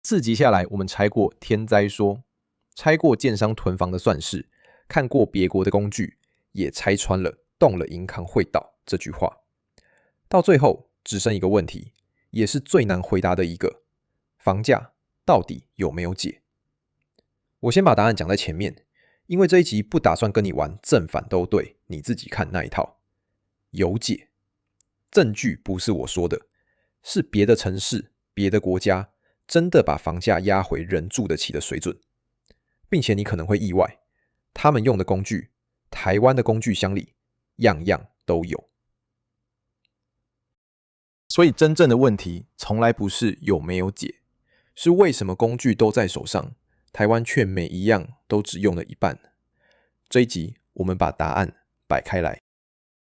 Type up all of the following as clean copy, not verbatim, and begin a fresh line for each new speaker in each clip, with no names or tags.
4集下来，我们拆过天灾说，拆过建商囤房的算式，看过别国的工具，也拆穿了动了银行会倒这句话。到最后只剩一个问题，也是最难回答的一个：房价到底有没有解？我先把答案讲在前面，因为这一集不打算跟你玩正反都对，你自己看那一套。有解，证据不是我说的，是别的城市、别的国家真的把房价压回人住得起的水准，并且你可能会意外，他们用的工具，台湾的工具箱里样样都有。所以真正的问题从来不是有没有解，是为什么工具都在手上，台湾却每一样都只用了一半。这一集我们把答案摆开来。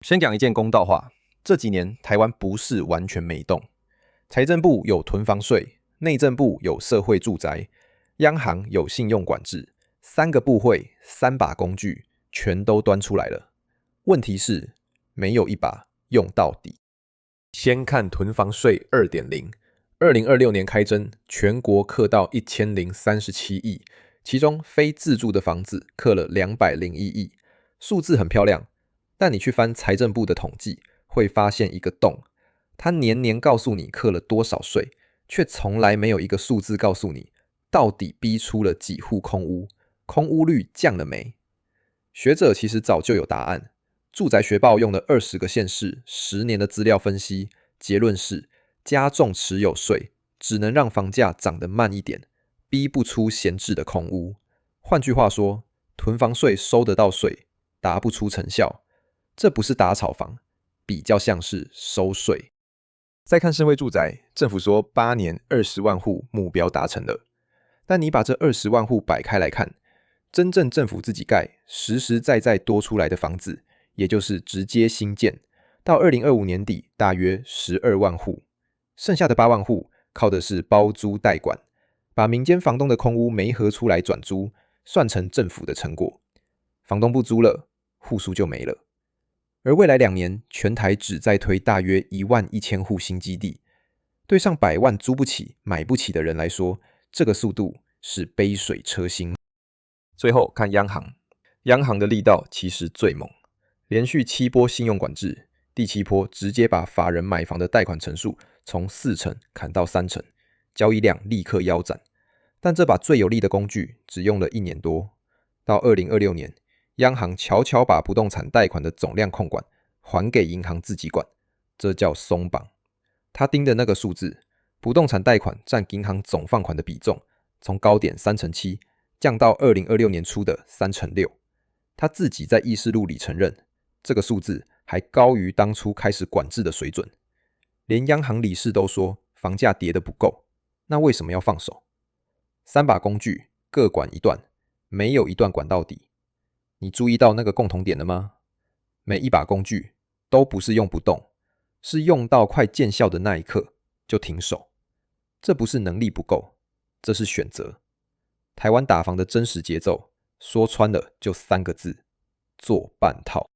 先讲一件公道话，这几年台湾不是完全没动，财政部有囤房税，内政部有社会住宅，央行有信用管制，3个部会3把工具全都端出来了。问题是没有一把用到底。先看囤房税 2.0， 2026年开征，全国课到1037亿，其中非自住的房子课了201亿，数字很漂亮，但你去翻财政部的统计，会发现一个洞，它年年告诉你课了多少税，却从来没有一个数字告诉你，到底逼出了几户空屋，空屋率降了没？学者其实早就有答案，住宅学报用了20个县市10年的资料分析，结论是加重持有税，只能让房价涨得慢一点，逼不出闲置的空屋。换句话说，囤房税收得到税，达不出成效，这不是打炒房，比较像是收税。再看社会住宅，政府说8年20万户目标达成了，但你把这20万户摆开来看，真正政府自己盖实实在在多出来的房子，也就是直接新建，到2025年底大约12万户，剩下的8万户靠的是包租代管，把民间房东的空屋媒合出来转租，算成政府的成果。房东不租了，户数就没了。而未来2年，全台只在推大约11000户新基地，对上100万租不起、买不起的人来说，这个速度是杯水车薪。最后看央行，央行的力道其实最猛，连续7波信用管制，第7波直接把法人买房的贷款成数从4成砍到3成，交易量立刻腰斩。但这把最有力的工具只用了1年多，到2026年，央行悄悄把不动产贷款的总量控管还给银行自己管，这叫松绑。他盯的那个数字，不动产贷款占银行总放款的比重，从高点7%降到2026年初的6%。他自己在议事录里承认，这个数字还高于当初开始管制的水准。连央行理事都说房价跌得不够，那为什么要放手？3把工具各管一段，没有一段管到底。你注意到那个共同点了吗？每一把工具都不是用不动，是用到快见效的那一刻就停手。这不是能力不够，这是选择。台湾打房的真实节奏，说穿了就3个字：做半套。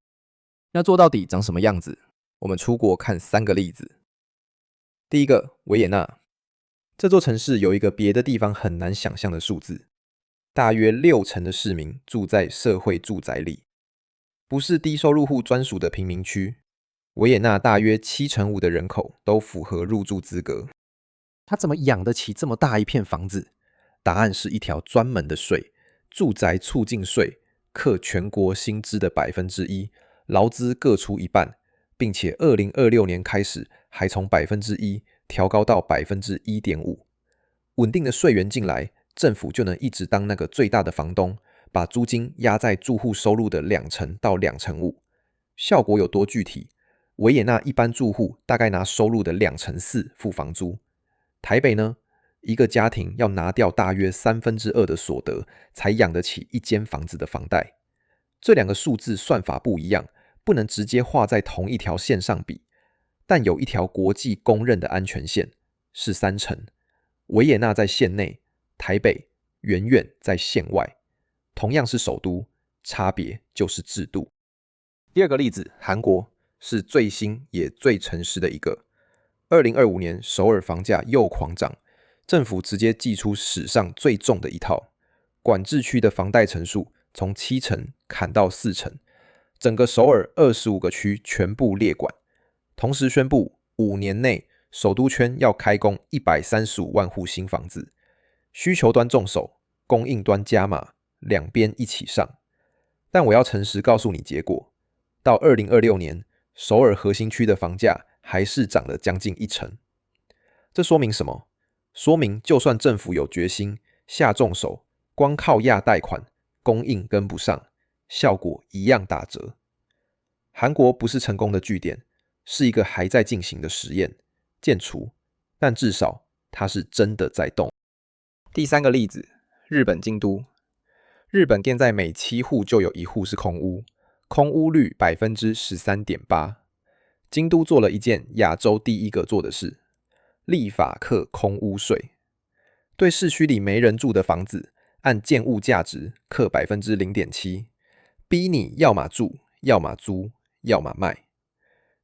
那做到底长什么样子？我们出国看3个例子。第一个，维也纳。这座城市有一个别的地方很难想象的数字，大约60%的市民住在社会住宅里，不是低收入户专属的贫民区。维也纳大约75%的人口都符合入住资格，他怎么养得起这么大一片房子？答案是一条专门的税，住宅促进税，课全国薪资的1%，劳资各出一半，并且2026年开始还从1%调高到1.5%。稳定的税源进来，政府就能一直当那个最大的房东，把租金压在住户收入的2%到2.5%。效果有多具体？维也纳一般住户大概拿收入的4%付房租，台北呢，一个家庭要拿掉大约2/3的所得，才养得起一间房子的房贷。这2个数字算法不一样，不能直接画在同一条线上比，但有一条国际公认的安全线，是3%。维也纳在线内，台北远远在线外。同样是首都，差别就是制度。第二个例子，韩国是最新也最诚实的一个。2025年首尔房价又狂涨，政府直接祭出史上最重的一套，管制区的房贷成数从7成砍到4成，整个首尔25个区全部列管，同时宣布5年内首都圈要开工135万户新房子，需求端重手，供应端加码，两边一起上。但我要诚实告诉你结果，到2026年，首尔核心区的房价还是涨了将近1成。这说明什么？说明就算政府有决心下重手，光靠压贷款，供应跟不上，效果一样打折。韩国不是成功的据点，是一个还在进行的实验，建除，但至少它是真的在动。第3个例子，日本京都。日本现在每7户就有1户是空屋，空屋率 13.8%。京都做了一件亚洲第一个做的事，立法课空屋税，对市区里没人住的房子，按建物价值课 0.7%， 逼你要么住，要么租，要么卖。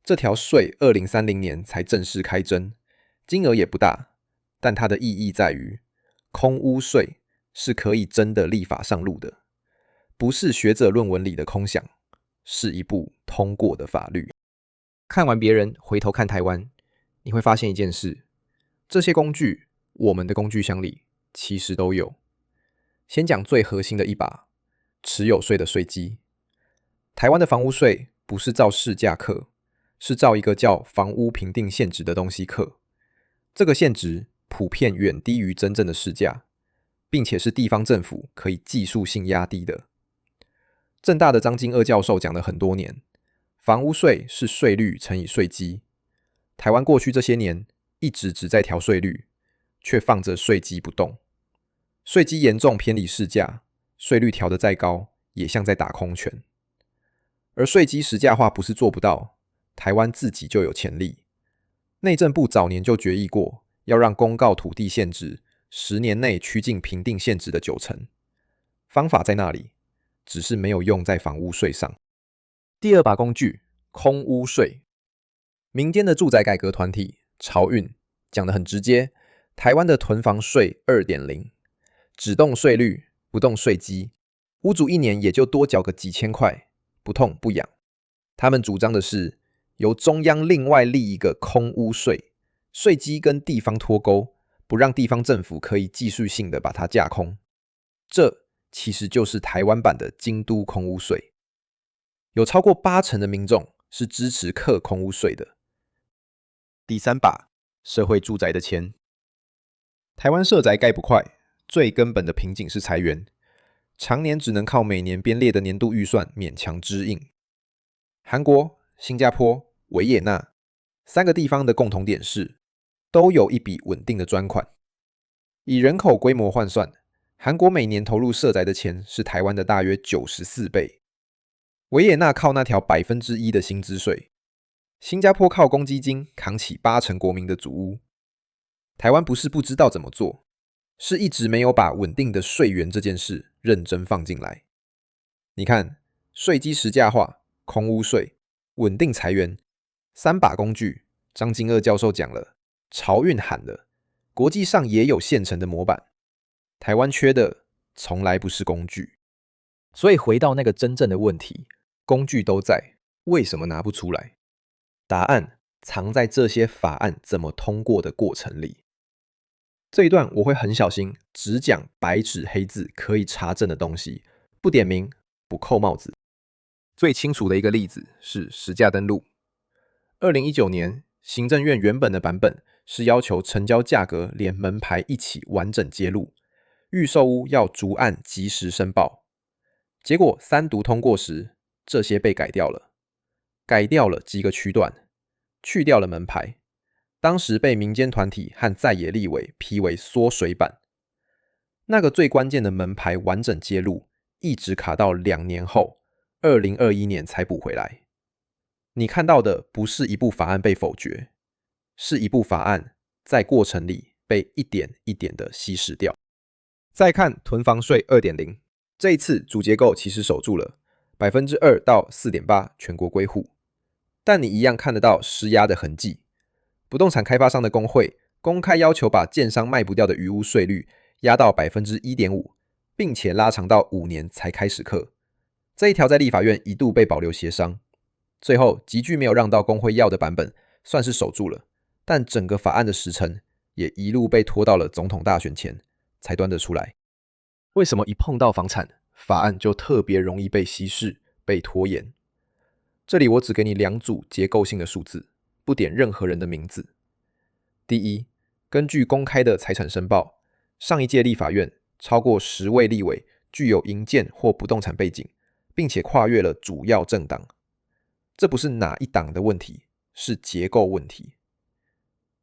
这条税2030年才正式开征，金额也不大，但它的意义在于，空屋税是可以真的立法上路的，不是学者论文里的空想，是一部通过的法律。看完别人，回头看台湾，你会发现一件事，这些工具，我们的工具箱里其实都有。先讲最核心的一把，持有税的税基。台湾的房屋税不是照市价课，是照一个叫房屋评定现值的东西课。这个现值普遍远低于真正的市价，并且是地方政府可以技术性压低的。政大的张金二教授讲了很多年，房屋税是税率乘以税基。台湾过去这些年一直只在调税率，却放着税基不动。税基严重偏离市价，税率调得再高，也像在打空拳。而税基实价化不是做不到，台湾自己就有潜力。内政部早年就决议过，要让公告土地现值10年内趋近评定现值的9成。方法在那里，只是没有用在房屋税上。第2把工具，空屋税。民间的住宅改革团体潮运讲得很直接，台湾的囤房税 2.0， 只动税率，不动税基，屋主一年也就多缴个几千块，不痛不痒。他们主张的是由中央另外立一个空屋税，税基跟地方脱钩，不让地方政府可以技术性的把它架空。这其实就是台湾版的京都空屋税。有超过8成的民众是支持课空屋税的。第3把，社会住宅的钱。台湾社宅盖不快，最根本的瓶颈是裁员，常年只能靠每年编列的年度预算勉强支应。韩国、新加坡、维也纳3个地方的共同点是，都有一笔稳定的专款。以人口规模换算，韩国每年投入社宅的钱是台湾的大约94倍。维也纳靠那条1%的薪资税，新加坡靠公积金扛起8成国民的祖屋。台湾不是不知道怎么做，是一直没有把稳定的税源这件事认真放进来。你看，税基实价化、空屋税、稳定裁员，3把工具，张金二教授讲了，潮运喊了，国际上也有现成的模板。台湾缺的从来不是工具。所以回到那个真正的问题，工具都在，为什么拿不出来？答案藏在这些法案怎么通过的过程里。这一段我会很小心，只讲白纸黑字可以查证的东西，不点名，不扣帽子。最清楚的一个例子是实价登录。2019年，行政院原本的版本是要求成交价格连门牌一起完整揭露，预售屋要逐案及时申报。结果3读通过时，这些被改掉了，改掉了几个区段，去掉了门牌。当时被民间团体和在野立委批为缩水版。那个最关键的门牌完整揭露，一直卡到2年后，2021年才补回来。你看到的不是一部法案被否决，是一部法案在过程里被一点一点的稀释掉。再看囤房税 2.0， 这一次主结构其实守住了 2% 到 4.8% 全国归户，但你一样看得到施压的痕迹。不动产开发商的工会公开要求把建商卖不掉的余屋税率压到 1.5%， 并且拉长到5年才开始课。这一条在立法院一度被保留协商，最后极具没有让到工会要的版本算是守住了，但整个法案的时程也一路被拖到了总统大选前才端得出来。为什么一碰到房产，法案就特别容易被稀释、被拖延？这里我只给你2组结构性的数字，不点任何人的名字。第一，根据公开的财产申报，上一届立法院超过10位立委具有营建或不动产背景，并且跨越了主要政党。这不是哪一党的问题，是结构问题。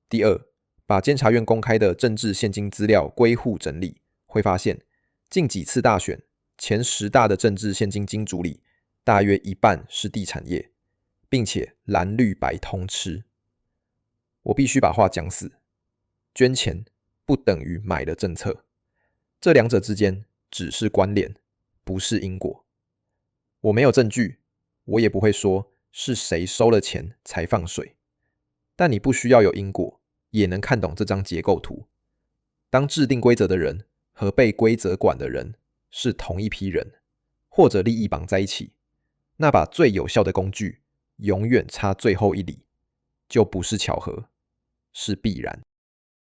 第二，把监察院公开的政治现金资料归户整理，会发现近几次大选前10大的政治现金金主里，大约一半是地产业，并且蓝绿白通吃。我必须把话讲死，捐钱不等于买了政策，这两者之间只是关联，不是因果。我没有证据，我也不会说是谁收了钱才放水，但你不需要有因果，也能看懂这张结构图。当制定规则的人和被规则管的人是同一批人，或者利益绑在一起，那把最有效的工具永远差最后一里，就不是巧合，是必然。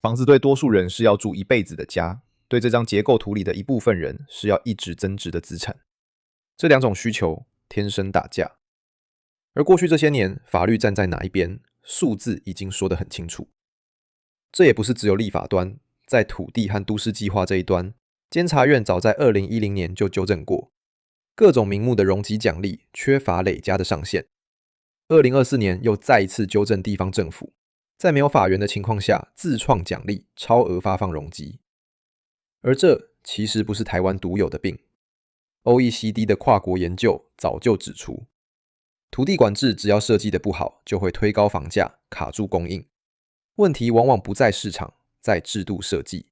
房子对多数人是要住一辈子的家，对这张结构图里的一部分人是要一直增值的资产。这两种需求天生打架，而过去这些年，法律站在哪一边，数字已经说得很清楚。这也不是只有立法端，在土地和都市计划这一端，监察院早在2010年就纠正过，各种名目的容积奖励缺乏累加的上限。2024年又再一次纠正地方政府，在没有法源的情况下自创奖励，超额发放容积。而这其实不是台湾独有的病。OECD 的跨国研究早就指出，土地管制只要设计的不好，就会推高房价，卡住供应。问题往往不在市场，在制度设计，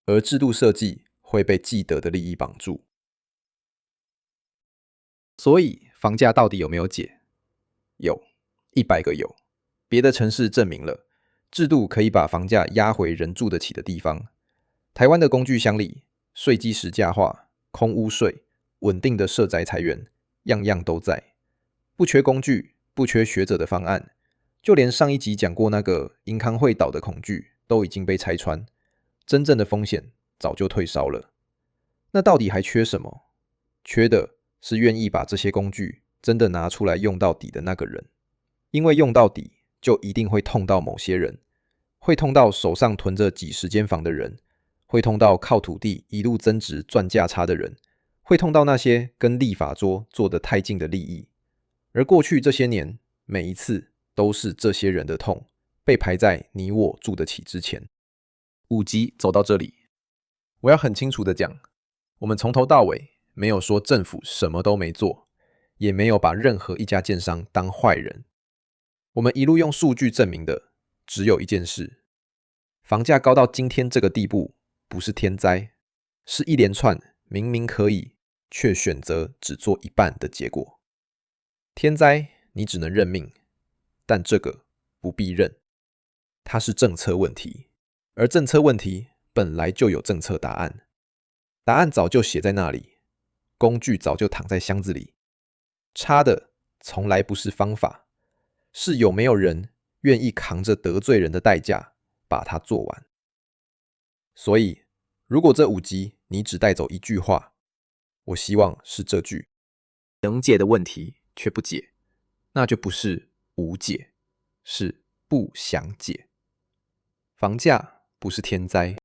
而制度设计会被既得的利益绑住。所以房价到底有没有解？有，100个有。别的城市证明了，制度可以把房价压回人住得起的地方。台湾的工具箱里，税基实价化、空屋税、稳定的社宅财源，样样都在，不缺工具，不缺学者的方案，就连上一集讲过那个银行会倒的恐惧都已经被拆穿，真正的风险早就退烧了。那到底还缺什么？缺的是愿意把这些工具真的拿出来用到底的那个人，因为用到底就一定会痛到某些人，会痛到手上囤着几十间房的人，会痛到靠土地一路增值赚价差的人，会痛到那些跟立法桌坐得太近的利益。而过去这些年，每一次都是这些人的痛被排在你我住得起之前。5集走到这里，我要很清楚的讲，我们从头到尾没有说政府什么都没做，也没有把任何一家建商当坏人。我们一路用数据证明的只有一件事，房价高到今天这个地步不是天灾，是一连串明明可以却选择只做一半的结果。天灾你只能认命，但这个不必认，它是政策问题，而政策问题本来就有政策答案，答案早就写在那里，工具早就躺在箱子里，差的从来不是方法，是有没有人愿意扛着得罪人的代价把它做完。所以如果这5集你只带走一句话，我希望是这句：能解的问题却不解，那就不是无解，是不想解。房价不是天灾，